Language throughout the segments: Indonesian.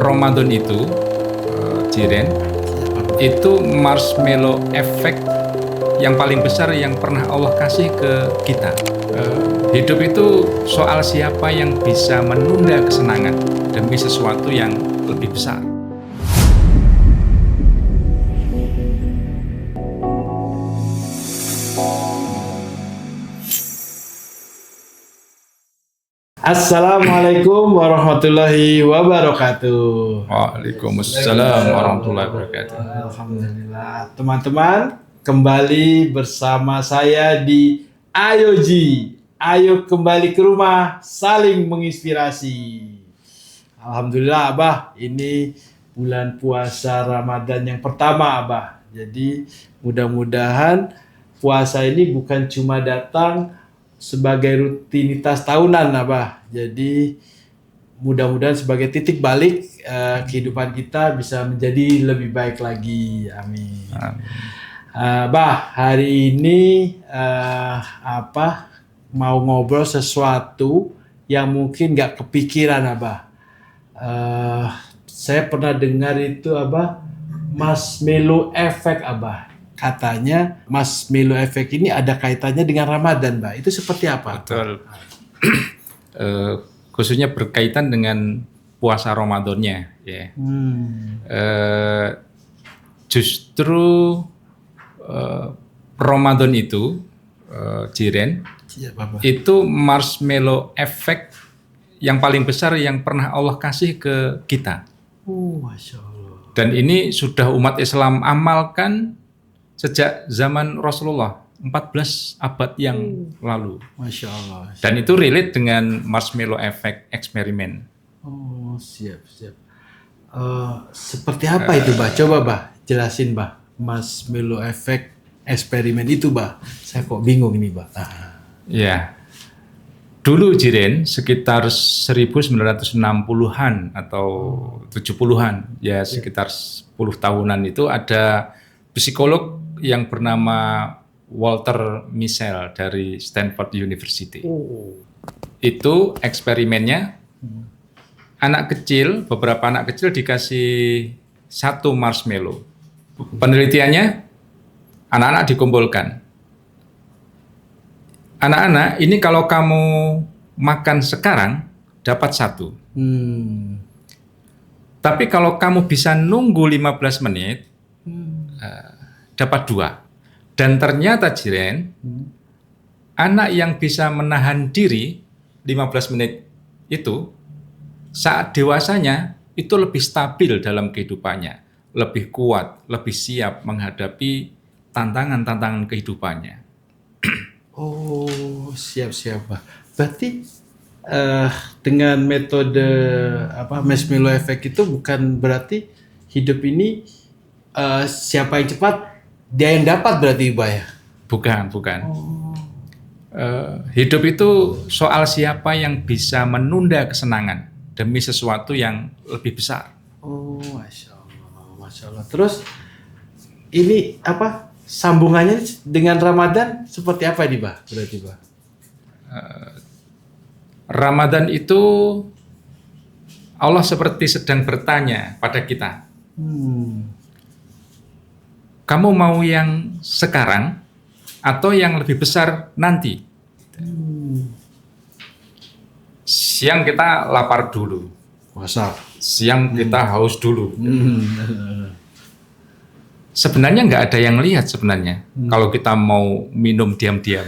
Ramadan itu, Jiren, itu marshmallow effect yang paling besar yang pernah Allah kasih ke kita. Hidup itu soal siapa yang bisa menunda kesenangan demi sesuatu yang lebih besar. Assalamualaikum warahmatullahi wabarakatuh. Waalaikumsalam warahmatullahi wabarakatuh. Alhamdulillah, teman-teman, kembali bersama saya di AYOG. Ayo kembali ke rumah, saling menginspirasi. Alhamdulillah, Abah, ini bulan puasa Ramadan yang pertama, Abah. Jadi mudah-mudahan puasa ini bukan cuma datang sebagai rutinitas tahunan, Abah. Jadi mudah-mudahan sebagai titik balik kehidupan kita bisa menjadi lebih baik lagi. Amin. Bah, hari ini mau ngobrol sesuatu yang mungkin nggak kepikiran, Abah. Saya pernah dengar itu, Abah, marshmallow effect, Abah. Katanya marshmallow effect ini ada kaitannya dengan Ramadan, Mbak. Itu seperti apa? Betul. Khususnya berkaitan dengan puasa Ramadannya, ya. Justru Ramadan itu, Jiren, itu marshmallow effect yang paling besar yang pernah Allah kasih ke kita. Masya Allah. Dan ini sudah umat Islam amalkan sejak zaman Rasulullah 14 abad yang lalu. Masya Allah. Dan itu relate dengan marshmallow effect eksperimen. Oh, siap. Seperti apa itu, Bah? Coba, Bah, jelasin, Bah. Marshmallow effect eksperimen itu, Bah. Saya kok bingung ini, Bah. Ya. Dulu, Jiren, sekitar 1960-an atau 70-an, ya sekitar 10 tahunan itu ada psikolog yang bernama Walter Mischel dari Stanford University. Itu eksperimennya, beberapa anak kecil dikasih satu marshmallow. Penelitiannya, anak-anak dikumpulkan. Anak-anak, ini kalau kamu makan sekarang, dapat satu. Tapi kalau kamu bisa nunggu 15 menit, dapat dua. Dan ternyata, Jiren, anak yang bisa menahan diri 15 menit itu, saat dewasanya, itu lebih stabil dalam kehidupannya. Lebih kuat, lebih siap menghadapi tantangan-tantangan kehidupannya. Oh, siap, Pak. Berarti dengan metode marshmallow effect itu bukan berarti hidup ini siapa yang cepat dia yang dapat berarti, Pak, ya? Bukan. Hidup itu soal siapa yang bisa menunda kesenangan demi sesuatu yang lebih besar. Oh, Masya Allah. Terus ini sambungannya dengan Ramadan seperti apa ini, Bah? Berarti, Bah? Ramadan itu Allah seperti sedang bertanya pada kita. Kamu mau yang sekarang atau yang lebih besar nanti? Siang kita lapar dulu. Puasa. Siang kita haus dulu. Sebenarnya nggak ada yang lihat sebenarnya. Kalau kita mau minum diam-diam.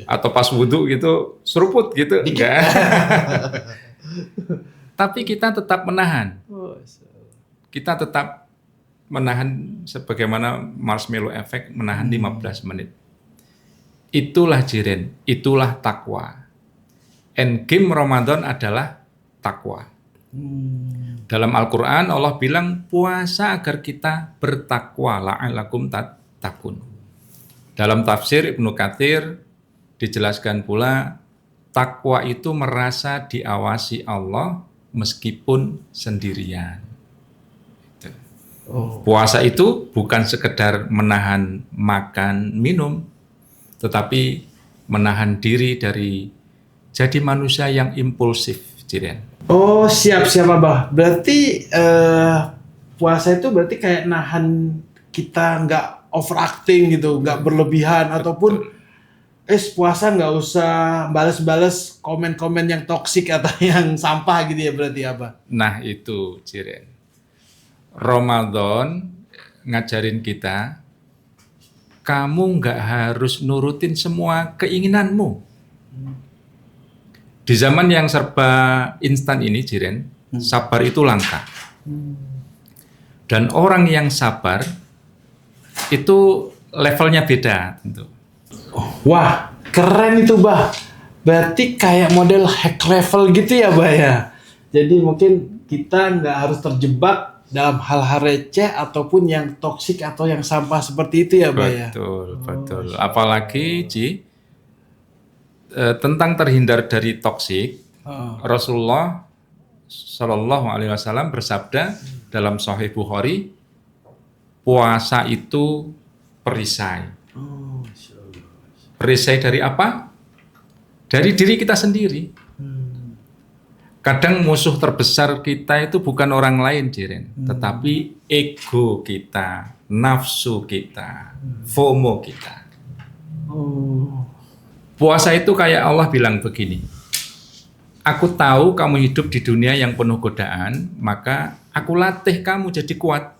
Atau pas wudhu gitu, seruput gitu. Enggak. Tapi kita tetap menahan. Kita tetap menahan sebagaimana marshmallow effect menahan 15 menit. Itulah Jiren, itulah takwa. Endgame Ramadan adalah takwa. Dalam Al-Quran Allah bilang puasa agar kita bertakwa, la'allakum tattaqun. Dalam tafsir Ibnu Katsir dijelaskan pula takwa itu merasa diawasi Allah meskipun sendirian. Puasa itu bukan sekedar menahan makan minum, tetapi menahan diri dari jadi manusia yang impulsif, Jiren. Oh, siap Abah. Berarti puasa itu berarti kayak nahan kita nggak overacting gitu, nggak berlebihan ataupun puasa nggak usah balas-balas komen-komen yang toksik atau yang sampah gitu ya berarti Abah. Nah itu Jiren. Ramadan ngajarin kita, kamu nggak harus nurutin semua keinginanmu. Di zaman yang serba instan ini, Jiren, sabar itu langka. Dan orang yang sabar itu levelnya beda tentu. Wah, keren itu Bah. Berarti kayak model hack level gitu ya Bah ya. Jadi mungkin kita nggak harus terjebak dalam hal-hal receh ataupun yang toksik atau yang sampah seperti itu ya Bah ya. Betul. Apalagi tentang terhindar dari toksik, Rasulullah Shallallahu Alaihi Wasallam bersabda dalam Sahih Bukhari, puasa itu perisai. Perisai dari apa? Dari diri kita sendiri. Kadang musuh terbesar kita itu bukan orang lain, Jiren, tetapi ego kita, nafsu kita, FOMO kita. Puasa itu kayak Allah bilang begini, aku tahu kamu hidup di dunia yang penuh godaan, maka aku latih kamu jadi kuat.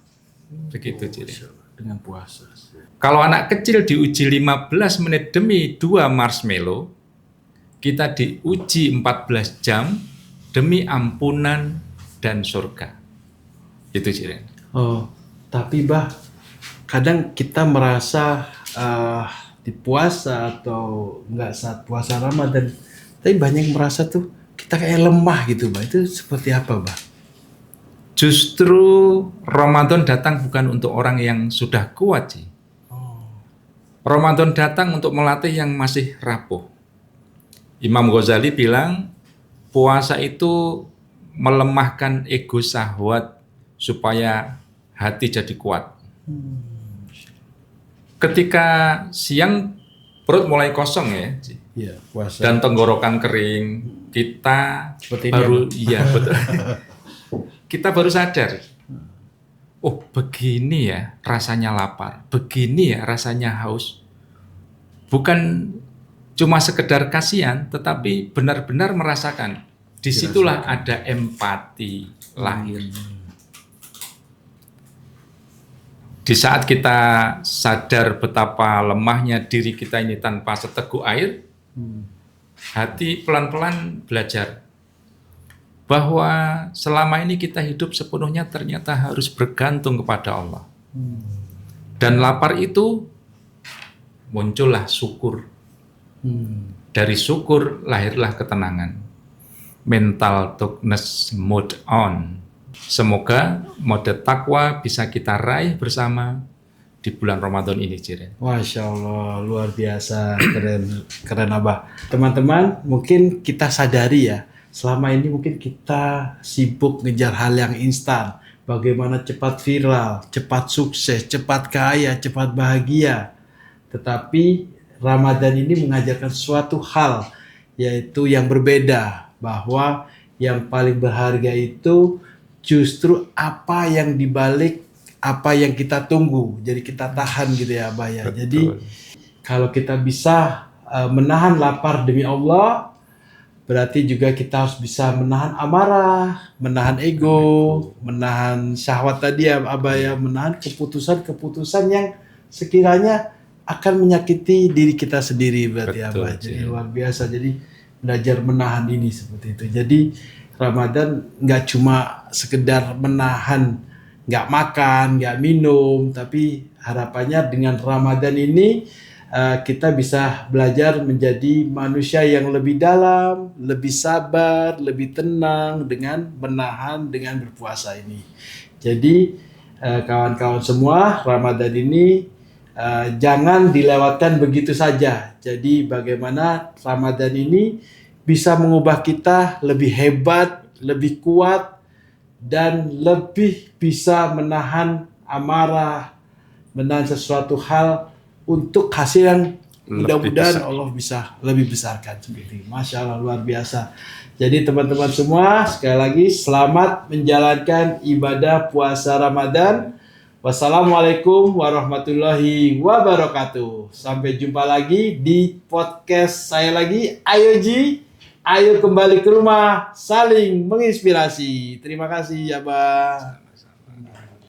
Begitu, Jiren. Dengan puasa. Kalau anak kecil diuji 15 menit demi 2 marshmallow, kita diuji 14 jam demi ampunan dan surga. Itu, Jiren. Oh, tapi Bah, kadang kita merasa di puasa atau enggak saat puasa Ramadan, tapi banyak yang merasa tuh kita kayak lemah gitu Bah. Itu seperti apa Bah? Justru Ramadan datang bukan untuk orang yang sudah kuat sih. Ramadan datang untuk melatih yang masih rapuh. Imam Ghazali bilang puasa itu melemahkan ego syahwat supaya hati jadi kuat. Ketika siang perut mulai kosong ya, Iya, puasa. dan tenggorokan kering, kita Seperti baru betul. Kita baru sadar. Oh, begini ya rasanya lapar, begini ya rasanya haus. Bukan cuma sekedar kasihan, tetapi benar-benar merasakan. Disitulah ada empati lahir. Di saat kita sadar betapa lemahnya diri kita ini tanpa seteguk air, hati pelan-pelan belajar bahwa selama ini kita hidup sepenuhnya ternyata harus bergantung kepada Allah. Dan lapar itu muncullah syukur. Dari syukur lahirlah ketenangan. Mental toughness mode on. Semoga mode takwa bisa kita raih bersama di bulan Ramadan ini, Jiren. Masya Allah, luar biasa, keren Abah. Teman-teman, mungkin kita sadari ya, selama ini mungkin kita sibuk ngejar hal yang instan. Bagaimana cepat viral, cepat sukses, cepat kaya, cepat bahagia. Tetapi Ramadan ini mengajarkan suatu hal, yaitu yang berbeda. Bahwa yang paling berharga itu justru apa yang dibalik apa yang kita tunggu. Jadi kita tahan gitu ya Abah ya. Jadi kalau kita bisa menahan lapar demi Allah, berarti juga kita harus bisa menahan amarah, menahan ego, menahan syahwat tadi ya Abah ya, menahan keputusan-keputusan yang sekiranya akan menyakiti diri kita sendiri berarti Abah. Jadi luar biasa. Jadi belajar menahan ini seperti itu. Jadi Ramadan nggak cuma sekedar menahan, nggak makan, nggak minum, tapi harapannya dengan Ramadan ini kita bisa belajar menjadi manusia yang lebih dalam, lebih sabar, lebih tenang dengan menahan, dengan berpuasa ini. Jadi kawan-kawan semua, Ramadan ini jangan dilewatkan begitu saja. Jadi bagaimana Ramadan ini bisa mengubah kita lebih hebat, lebih kuat, dan lebih bisa menahan amarah, menahan sesuatu hal untuk hasil yang Mudah-mudahan Allah bisa lebih besarkan seperti itu. Masya Allah, luar biasa. Jadi teman-teman semua, sekali lagi selamat menjalankan ibadah puasa Ramadan. Wassalamualaikum warahmatullahi wabarakatuh. Sampai jumpa lagi di podcast saya lagi. Ayo Ji, ayo kembali ke rumah, saling menginspirasi. Terima kasih ya Bang.